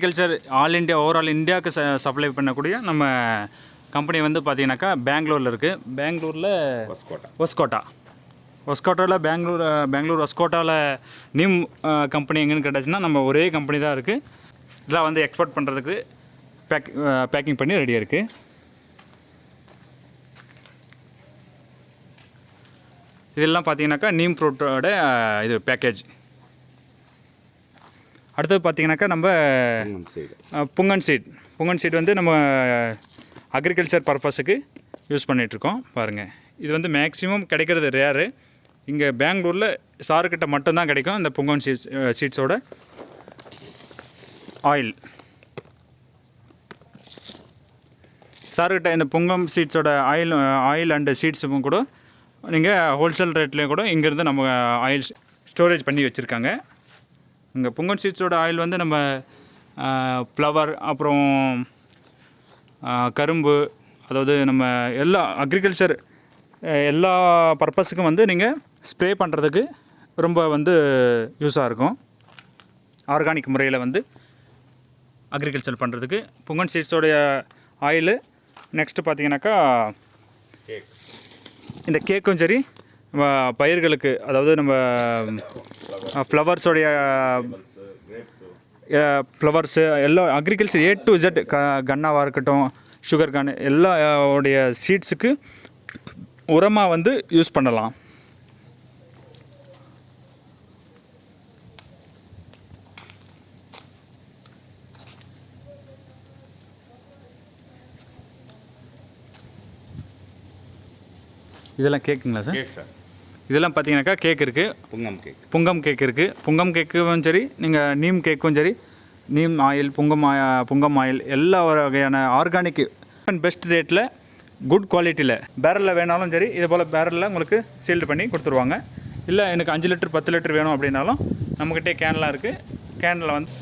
Agriculture all India overall இந்தியாவுக்கு supply பண்ணக்கூடிய நம்ம கம்பெனி வந்து பார்த்தீங்கன்னாக்கா பெங்களூரில் இருக்குது. பெங்களூரில் ஒஸ்கோட்டாவில் பெங்களூர் ஒஸ்கோட்டாவில் நீம் கம்பெனி எங்கேன்னு கேட்டாச்சுன்னா நம்ம ஒரே கம்பெனி தான் இருக்குது. இதெல்லாம் வந்து எக்ஸ்போர்ட் பண்ணுறதுக்கு பேக்கிங் பண்ணி ரெடியாக இருக்குது. இதெல்லாம் பார்த்தீங்கன்னாக்கா நீம் ஃப்ரூட்டோட இது பேக்கேஜ். அடுத்தது பார்த்தீங்கன்னாக்கா நம்ம புங்கன் சீட் வந்து நம்ம அக்ரிகல்ச்சர் பர்பஸுக்கு யூஸ் பண்ணிகிட்ருக்கோம். பாருங்கள், இது வந்து மேக்ஸிமம் கிடைக்கிறது ரேரு. இங்கே பெங்களூரில் சாருக்கிட்ட மட்டும்தான் கிடைக்கும் இந்த புங்கன் சீட்ஸோட ஆயில். சாருக்கிட்ட இந்த புங்கம் சீட்ஸோட ஆயில் அண்டு சீட்ஸும் கூட நீங்கள் ஹோல்சேல் ரேட்லேயும் கூட இங்கேருந்து நம்ம ஆயில் ஸ்டோரேஜ் பண்ணி வச்சுருக்காங்க. இங்கே புங்கன் சீட்ஸோட ஆயில் வந்து நம்ம ஃப்ளவர் அப்புறம் கரும்பு, அதாவது நம்ம எல்லா அக்ரிகல்ச்சர் எல்லா பர்பஸுக்கும் வந்து நீங்கள் ஸ்ப்ரே பண்ணுறதுக்கு ரொம்ப வந்து யூஸாக இருக்கும். ஆர்கானிக் முறையில் வந்து அக்ரிகல்ச்சர் பண்ணுறதுக்கு புங்கன் சீட்ஸோடைய ஆயிலு. நெக்ஸ்ட்டு பார்த்தீங்கன்னாக்கா இந்த கேக்கும் சரி, பயிர்களுக்கு, அதாவது நம்ம ஃப்ளவர்ஸோடைய ஃப்ளவர்ஸு எல்லாம் அக்ரிகல்ச்சர் A to Z கன்னாவாக இருக்கட்டும், சுகர் கான் எல்லாடைய சீட்ஸுக்கு உரமாக வந்து யூஸ் பண்ணலாம். இதெல்லாம் கேக்குங்களா சார்? இதெல்லாம் பார்த்தீங்கன்னாக்கா கேக் இருக்குது, புங்கம் கேக் இருக்குது. புங்கம் கேக்கும் சரி, நீங்கள் நீம் கேக்கும் சரி, நீம் ஆயில், புங்கம் ஆயில் எல்லா வகையான ஆர்கானிக் அண்ட் பெஸ்ட் ரேட்டில் குட் குவாலிட்டியில் பேரலில் வேணாலும் சரி, இதே போல் பேரலில் உங்களுக்கு சீல்டு பண்ணி கொடுத்துருவாங்க. இல்லை எனக்கு 5 லிட்டர் 10 லிட்டர் வேணும் அப்படின்னாலும் நம்மக்கிட்டே கேன்லாம் இருக்குது. கேனில் வந்து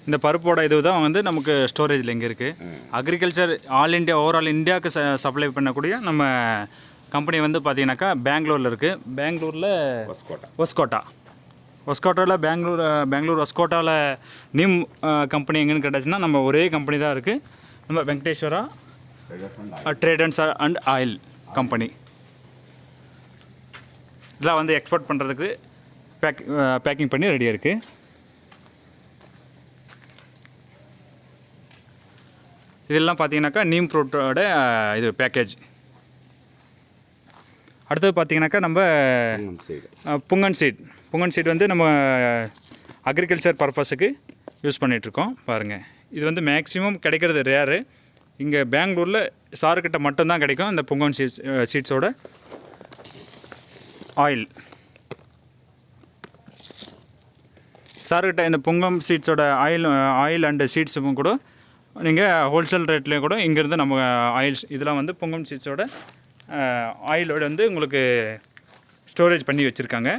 இந்த பருப்போட இது தான் வந்து நமக்கு ஸ்டோரேஜில் இங்கே இருக்குது. அக்ரிகல்ச்சர் ஆல் இண்டியா ஓவரால் இந்தியாவுக்கு சப்ளை பண்ணக்கூடிய நம்ம கம்பெனி வந்து பார்த்தீங்கன்னாக்கா பெங்களூரில் இருக்குது. பெங்களூரில் ஒஸ்கோட்டாவில் பெங்களூர் ஒஸ்கோட்டாவில் நீம் கம்பெனி எங்கேன்னு கேட்டாச்சுன்னா நம்ம ஒரே கம்பெனி தான் இருக்குது. நம்ம Venkateswara trade and oil company. இதெல்லாம் வந்து எக்ஸ்போர்ட் பண்ணுறதுக்கு பேக்கிங் பண்ணி ரெடியாக இருக்குது. இதெல்லாம் பார்த்தீங்கன்னாக்கா நீம் ஃப்ரூட்டோட இது பேக்கேஜ். அடுத்தது பார்த்தீங்கன்னாக்கா நம்ம புங்கன் சீட் வந்து நம்ம அக்ரிகல்ச்சர் பர்பஸுக்கு யூஸ் பண்ணிகிட்ருக்கோம். பாருங்கள், இது வந்து மேக்ஸிமம் கிடைக்கிறது ரேரு. இங்கே பெங்களூரில் சாருக்கிட்ட மட்டும்தான் கிடைக்கும் இந்த புங்கன் சீட்ஸோட ஆயில். சாருக்கிட்ட இந்த புங்கம் சீட்ஸோட ஆயில் அண்டு சீட்ஸும் கூட நீங்கள் ஹோல்சேல் ரேட்லேயும் கூட இங்கேருந்து நம்ம ஆயில்ஸ் இதெல்லாம் வந்து புங்கம் சீட்ஸோட ஆயிலோட வந்து உங்களுக்கு ஸ்டோரேஜ் பண்ணி வச்சுருக்காங்க.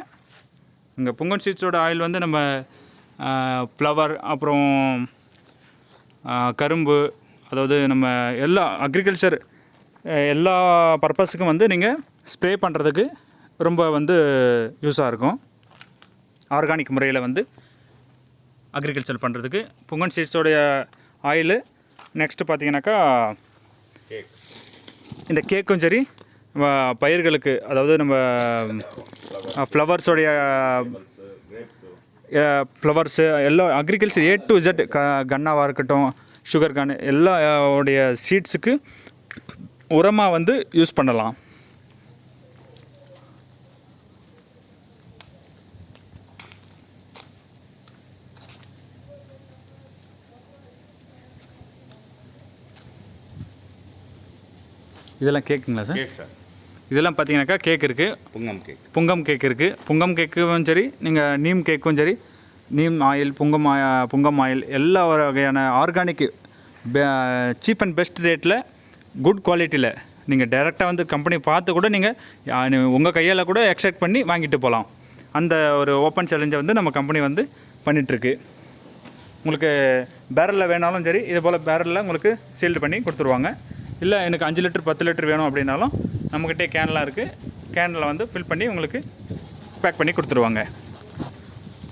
இங்கே புங்கன் சீட்ஸோட ஆயில் வந்து நம்ம ஃப்ளவர் அப்புறம் கரும்பு, அதாவது நம்ம எல்லா அக்ரிகல்ச்சர் எல்லா பர்பஸுக்கும் வந்து நீங்கள் ஸ்ப்ரே பண்ணுறதுக்கு ரொம்ப வந்து யூஸாக இருக்கும். ஆர்கானிக் முறையில் வந்து அக்ரிகல்ச்சர் பண்ணுறதுக்கு புங்கன் சீட்ஸோடைய ஆயிலு. நெக்ஸ்ட்டு பார்த்தீங்கன்னாக்கா இந்த கேக்கும் சரி, பயிர்களுக்கு, அதாவது நம்ம ஃப்ளவர்ஸோடைய ஃப்ளவர்ஸு எல்லாம் அக்ரிகல்ச்சர் A to Z கன்னாவாக இருக்கட்டும், சுகர் கான் எல்லாடைய சீட்ஸுக்கு உரமாக வந்து யூஸ் பண்ணலாம். இதெல்லாம் கேக்குங்களா சார்? இதெல்லாம் பார்த்தீங்கன்னாக்கா கேக் இருக்குது, புங்கம் கேக் இருக்குது. புங்கம் கேக்கும் சரி, நீங்கள் நீம் கேக்கும் சரி, நீம் ஆயில், புங்கம் ஆயில் எல்லா வகையான ஆர்கானிக் சீப் அண்ட் பெஸ்ட் ரேட்டில் குட் குவாலிட்டியில் நீங்கள் டைரெக்டாக வந்து கம்பெனி பார்த்து கூட நீங்கள் உங்கள் கையால் கூட எக்ஸ்ட்ராக்ட் பண்ணி வாங்கிட்டு போகலாம். அந்த ஒரு ஓப்பன் சேலஞ்சை வந்து நம்ம கம்பெனி வந்து பண்ணிகிட்ருக்கு. உங்களுக்கு பேரலில் வேணாலும் சரி, இதே போல் பேரலில் உங்களுக்கு சீல்டு பண்ணி கொடுத்துருவாங்க. இல்லை எனக்கு 5 லிட்டர் 10 லிட்டர் வேணும் அப்படின்னாலும் நம்மக்கிட்டே கேன்லாம் இருக்குது. கேனில் வந்து ஃபில் பண்ணி உங்களுக்கு பேக் பண்ணி கொடுத்துருவாங்க.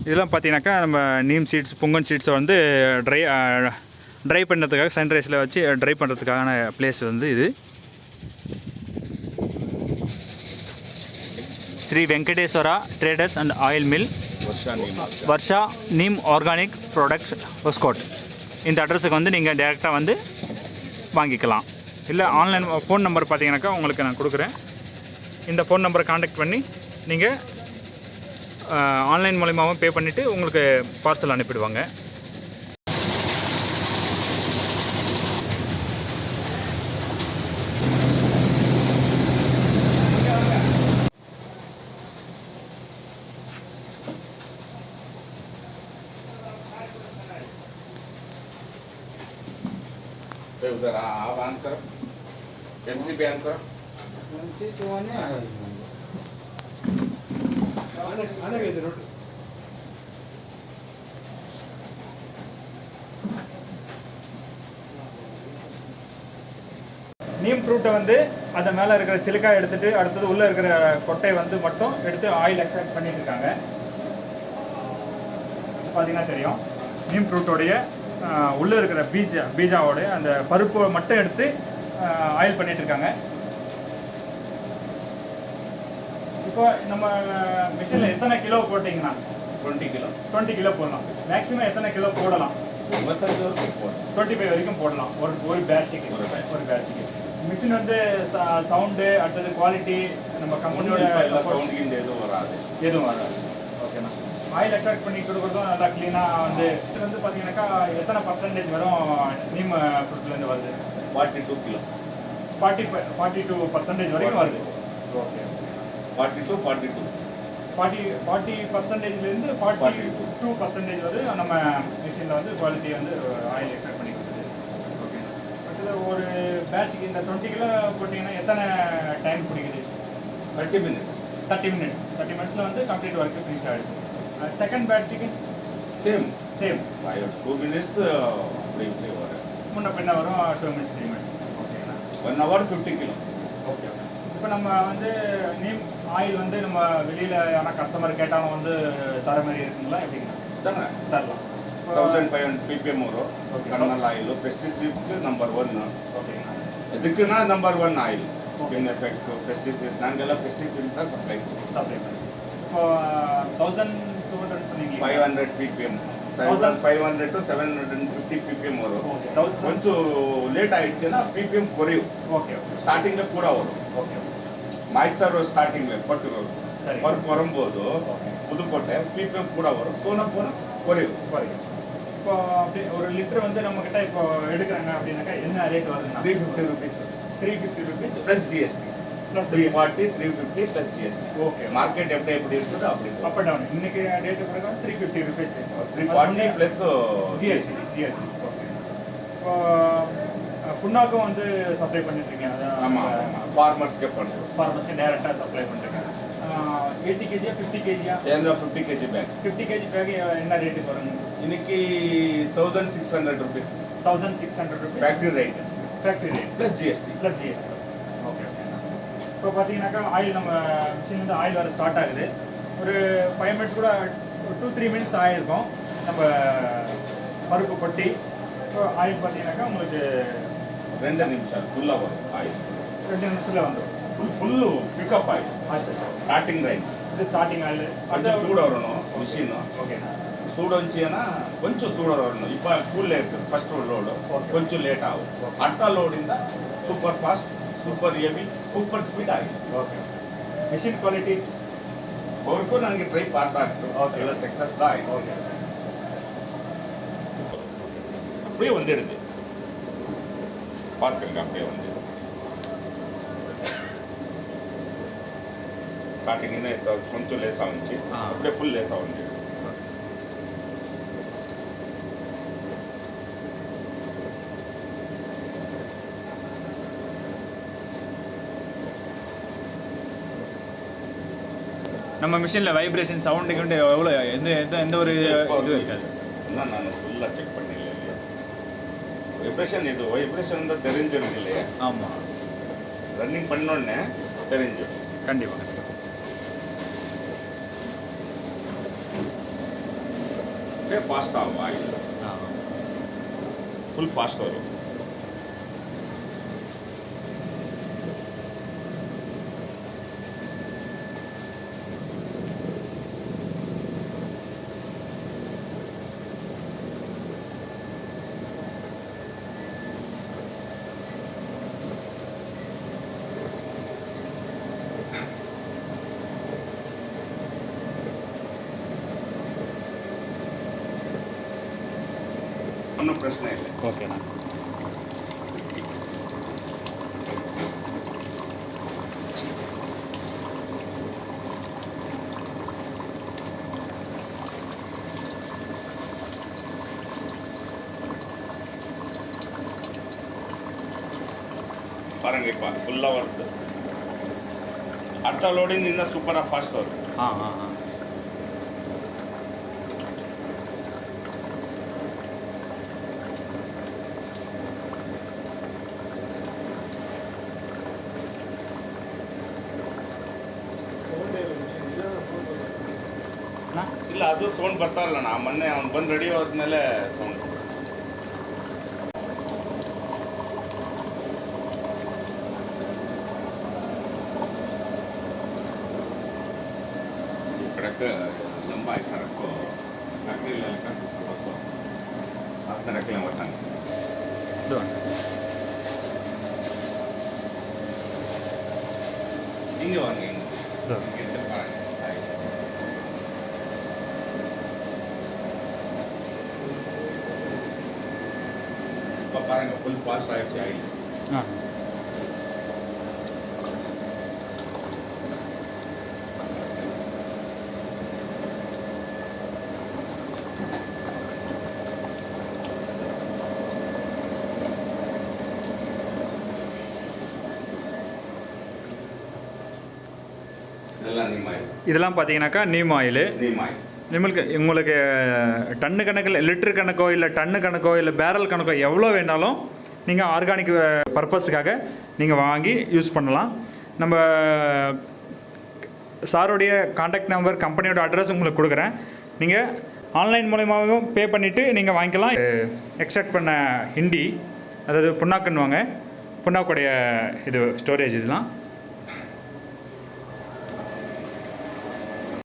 இதெல்லாம் பார்த்தீங்கன்னாக்கா நம்ம நீம் சீட்ஸ், புங்கன் சீட்ஸை வந்து ட்ரை பண்ணுறதுக்காக சன்ரைஸில் வச்சு ட்ரை பண்ணுறதுக்கான பிளேஸ் வந்து இது. Shri Venkateswara traders and oil mill, Varsha neem organic products, ஒஸ்கோட். இந்த அட்ரஸுக்கு வந்து நீங்கள் டேரெக்டாக வந்து வாங்கிக்கலாம். இல்லை ஆன்லைன் ஃபோன் நம்பர் பார்த்தீங்கன்னாக்கா உங்களுக்கு நான் கொடுக்குறேன். இந்த ஃபோன் நம்பரை காண்டாக்ட் பண்ணி நீங்கள் ஆன்லைன் மூலிமாவும் பே பண்ணிவிட்டு உங்களுக்கு பார்சல் அனுப்பிடுவாங்க. उधर आप ऑन करो, एमसी पे ऑन करो। एमसी तो ऑन है, आने के जरूर। நீம் ஃப்ரூட்டை வந்து அந்த மேலே இருக்கிற சிலுக்காய் எடுத்துகிட்டு அடுத்தது உள்ளே இருக்கிற கொட்டையை வந்து மட்டும் எடுத்து ஆயில் எக்ஸ்ட்ராக்ட் பண்ணிட்டு இருக்காங்க. பார்த்தீங்கன்னா தெரியும், நீம் ஃப்ரூட்டோடைய உள்ளே இருக்கிற பீஜாவோடைய அந்த பருப்பை மட்டும் எடுத்து ஆயில் பண்ணிட்டு இருக்காங்க. இப்போ நம்ம மிஷினில் எத்தனை கிலோ போட்டிங்கன்னா 20 கிலோ போடலாம். மேக்ஸிமம் எத்தனை கிலோ போடலாம்? 25 வரைக்கும் போடலாம் ஒரு பேட்சுக்கு. மிஷின் வந்து சவுண்டு, அடுத்தது குவாலிட்டி, நம்ம கம்பெனியோட எதுவும் வராது. ஓகேண்ணா. ஆயில் எக்ஸ்ட்ராக்ட் பண்ணி கொடுக்குறதும் நல்லா க்ளீனாக வந்து இது வந்து பார்த்தீங்கன்னாக்கா எத்தனை பர்சன்டேஜ் வரும் நீம் ஃப்ரூட்லேருந்து வருது? 42 கிலோ. 42% வரைக்கும் வருது. ஓகே. 40%லேருந்து 42% வரை நம்ம மிஷினில் வந்து குவாலிட்டி வந்து ஆயில் எக்ஸ்ட்ராக்ட் பண்ணி கொடுக்குது. ஓகே. அடுத்தது ஒரு பேட்சுக்கு இந்த 20 கிலோ போட்டிங்கன்னா எத்தனை டைம் பிடிக்குது? 30 மினிட்ஸ். 30 மினிட்ஸில் வந்து கம்ப்ளீட் ஒர்க்கு ஃபினிஷ் ஆகிடுது. செகண்ட் பேட்சுக்கு சேம் 2 மினிட்ஸ் அப்படி இப்படி வரும், முன்ன பின்ன வரும். 2 மினிட்ஸ் 3 மினிட்ஸ். ஓகேண்ணா. 1 hour 50 கிலோ. ஓகே. இப்போ நம்ம வந்து நீம் ஆயில் வந்து நம்ம வெளியில் ஆனால் கஸ்டமர் கேட்டாலும் வந்து தர மாதிரி இருக்குங்களா? எப்படிங்கண்ணா? தரலாம். 1500 ppm வரும். கண்ணல் ஆயில் பெஸ்டிசைட்ஸ்க்கு நம்பர் 1. ஓகேங்கண்ணா. எதுக்குன்னா number 1 oil. Skin effects, pesticides, நாங்கள்லாம் பெஸ்டிசைட்ஸ் தான் சப்ளை பண்ணுறோம். இப்போ 1200 சொன்னீங்க. 500 ppm, 1500 to 750 ppm வரும். கொஞ்சம் லேட் ஆயிடுச்சுன்னா ppm குறையும். ஓகே. ஸ்டார்டிங்ல கூட வரும். ஓகே. மைசர் ஸ்டார்டிங்ல பட்டு வரும்போது புதுக்கோட்டை ppm கூட வரும், போன குறையும். இப்போ அப்படி ஒரு லிட்டர் வந்து நம்ம கிட்ட இப்போ எடுக்கிறாங்க அப்படின்னாக்கா என்ன ரேட் வருதுன்னா? 350 rupees. 350 rupees plus GST. 340, 350 plus GST. Okay. Market எப்படி இருக்குதோ அப்படி அப் அண்ட் டவுன். இன்னைக்கு ரேட் பிரகாரம் 350 rupees. 340 plus GST. ஓகே. இப்போ புண்ணாக்கும் வந்து சப்ளை பண்ணிட்டு இருக்கீங்க? ஆமாம், ஃபார்மர்ஸ்க்கே பண்ணுறோம். ஃபார்மர்ஸ்க்கு டேரெக்டாக சப்ளை பண்ணுறீங்க. 80 kg 50 kg? 50 kg bag. 50 kg bag என்ன ரேட்டுக்கு வருங்க? இன்னைக்கு 1600 rupees. 1600 rupees factory rate plus GST. Okay. இப்போ பார்த்தீங்கன்னாக்கா ஆயில் நம்ம மிஷின் வந்து ஆயில் வர ஸ்டார்ட் ஆகுது. ஒரு 5 மினிட்ஸ் கூட 2-3 மினிட்ஸ் ஆகிருக்கும் நம்ம பருப்பு கொட்டி. இப்போ ஆயில் பார்த்தீங்கன்னாக்கா உங்களுக்கு 2 நிமிஷம் ஃபுல்லாக வரும் ஆயில். 2 நிமிஷத்தில் வந்துடும். Full pickup oil. Starting right. இது ஸ்டார்டிங் ஆயில். கொஞ்சம் சூடு வரணும் மிஷின். ஓகேண்ணா. சூடு வந்துச்சுன்னா கொஞ்சம் சூடு வரணும். இப்போ கூಲ್ இருக்குது ಫಸ್ಟ್ ಲೋಡು, కొంచెం ಲೇಟ್ ಆகும். அடுத்த லோடிಂದ super fast, super heavy, super speed ಆಗಿದೆ. ಓಕೆ. ಮಿಷಿನ್ ಕ್ವಾಲಿಟಿ ಅವ್ರಿಗೂ ನನಗೆ ಟ್ರೈ ಮಾಡ್ತಾ ಇತ್ತು. ಎಲ್ಲ ಸಕ್ಸಸ್ தான் ஆயிடுச்சு. ஓகே. அப்படியே வந்துடுது, பார்த்துருங்க. அப்படியே வந்து ஸ்டார்டிங்கிಂದ కొంచెం ಲೇಸ್ ஆகிச்சு, அப்படியே ஃபுல் லேஸ் ஆகிச்சு. நம்ம மிஷினில் வைப்ரேஷன் சவுண்டுக்கு எவ்வளோ எந்த ஒரு இது இருக்காது. இன்னும் நான் ஃபுல்லாக செக் பண்ணல இல்லையா. வைப்ரேஷன் இது வைப்ரேஷன் தான் தெரிஞ்சிடும் இல்லையா. ஆமாம். ரன்னிங் பண்ணோடனே தெரிஞ்சு கண்டிப்பாக. ஃபாஸ்ட் ஆகும் ஆயில், ஃபுல் ஃபாஸ்ட் வரும். ஒன்றும் பிரச்சனை இல்லை. ஓகேண்ணா. பாருங்க இப்போ ஃபுல்லாக வருது. அடுத்த லோடிங் இன்னும் சூப்பராக ஃபாஸ்ட் வரும். ಇಲ್ಲ ಅದು ಸೌಂಡ್ ಬರ್ತಾ ಇಲ್ಲ ನಾ ಮೊನ್ನೆ ಅವ್ನು ಬಂದು ರೆಡಿ ಹೋದ್ಮೇಲೆ ಸೌಂಡ್. ಕಡಕ್ಕೆ ಲಂಬ ऐसा रखो रखने लगा रखो आपने रखले होता है दो इंगे वांगे दो பாருங்க ஃபுல் ஃபாஸ்ட் ஆயிடுச்சு ஆயில். இதெல்லாம் பார்த்தீங்கன்னாக்கா நீம் ஆயில். உங்களுக்கு டன்னு கணக்கில் லிட்டர் கணக்கோ இல்லை டன்னு கணக்கோ இல்லை பேரல் கணக்கோ எவ்வளோ வேணாலும் நீங்கள் ஆர்கானிக் பர்பஸுக்காக நீங்கள் வாங்கி யூஸ் பண்ணலாம். நம்ம சாருடைய காண்டாக்ட் நம்பர், கம்பெனியோட அட்ரஸ் உங்களுக்கு கொடுக்குறேன். நீங்கள் ஆன்லைன் மூலமாகவும் பே பண்ணிவிட்டு நீங்கள் வாங்கிக்கலாம். எக்ஸ்ட்ராக்ட் பண்ண ஹிண்டி, அதாவது புண்ணாக்குன்னுவாங்க, புண்ணாக்குடைய இது ஸ்டோரேஜ் இதெல்லாம்.